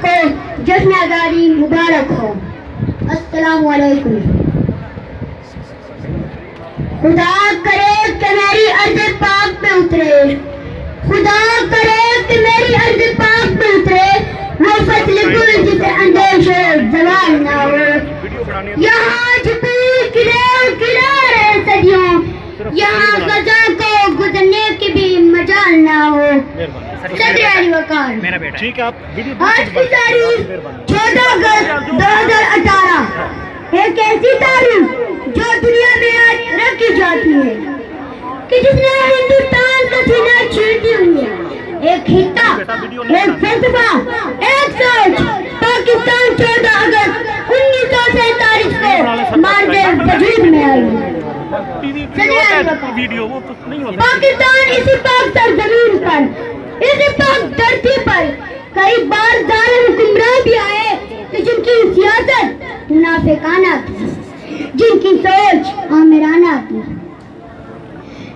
کو جشن آزادی مبارک ہو۔ السلام علیکم۔ خدا کرے کہ میری ارض پاک پہ اترے، خدا کرے کہ میری ارض پاک پہ اترے وہ فصل گل جسے اندیشے زوال نہ ہو۔ یہاں چھپی کنارے صدیوں، یہاں غزہ کو گزرنے کی بھی مجال نہ ہو۔ صدر علی وقار۔ آج کی تاریخ 14 اگست 2018 ایک ایسی تاریخ جو دنیا میں آج رکھی جاتی ہے کہ جس نے ہندوستان کا سینہ چھیڑتی ہوئی ہے۔ ایک خطہ، ایک فلسفہ، ایک سوچ پاکستان 14 اگست 1947 کو مارچ وجود میں آئی۔ پاکستان اسی پاک سرزمین پر، اسی پاک دھرتی پر کئی بار ظالم حکمران بھی آئے کہ جن کی سیاست منافقانہ تھی، جن کی سوچ آمرانہ تھی،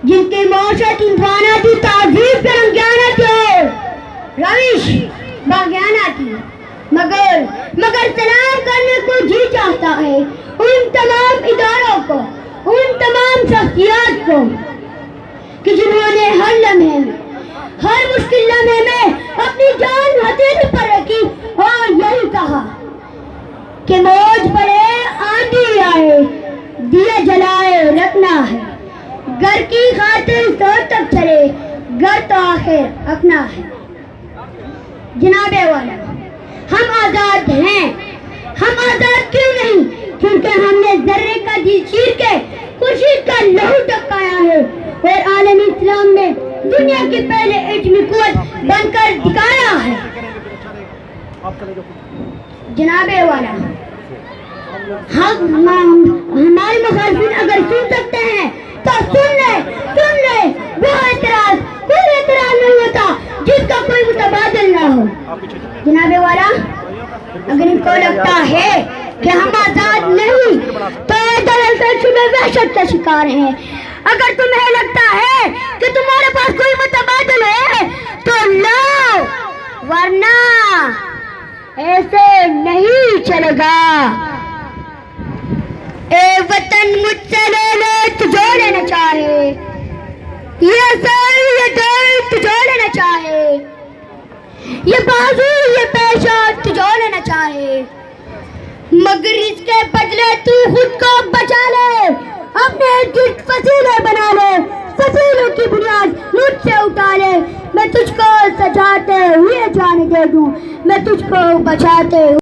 جن کی معاشرت انسانہ تھی، تہذیب پہ رنگیانہ تھی، روش باغیانہ تھی، مگر سلام کرنے کو جی چاہتا ہے ان تمام اداروں کو، ان تمام شخصیات کو کہ جنہوں نے ہر لمحے میں، ہر مشکل لمحے میں اپنی جان ہتھیلی پر رکھی اور یہی کہا کہ موج پڑے آندھی آئے دیے جلائے رکھنا ہے، گھر کی خاطر سو تک چلے گھر تو آخر اپنا ہے۔ جناب والا، ہم آزاد ہیں، ہم آزاد کیوں نہیں؟ کیونکہ ہم نے ذرے کا دل چیر کے خورشید کا لہو ٹپکایا ہے اور عالم اسلام میں دنیا کے پہلے ایٹمی قوت بن کر دکھایا ہے۔ جناب والا، ہمارے مخالفین اگر سن سکتے ہیں تو سن لے، وہ اعتراض کوئی اعتراض نہیں ہوتا جس کا کوئی متبادل نہ ہو۔ جناب والا، اگر ان کو لگتا ہے کہ ہم آزاد نہیں تو دراصل شبہ وحشت کا شکار ہیں۔ اگر تمہیں لگتا ہے کہ تمہارے پاس کوئی متبادل ہے تو لاؤ، ورنہ ایسے نہیں چلے گا۔ اے وطن مجھ سے لے لے تجھے لینا چاہے، یہ سر یہ دل تجھے لینا چاہے، یہ بازو یہ پیشہ تجھے لینا چاہے، مگر اس کے بدلے تو خود کو بچا لے، اپنے گرد فصیلے بنا لے، فصیلوں کی بنیاد مجھ سے اٹھا لے۔ میں تجھ کو سجاتے ہوئے جان دے دوں، میں تجھ کو بچاتے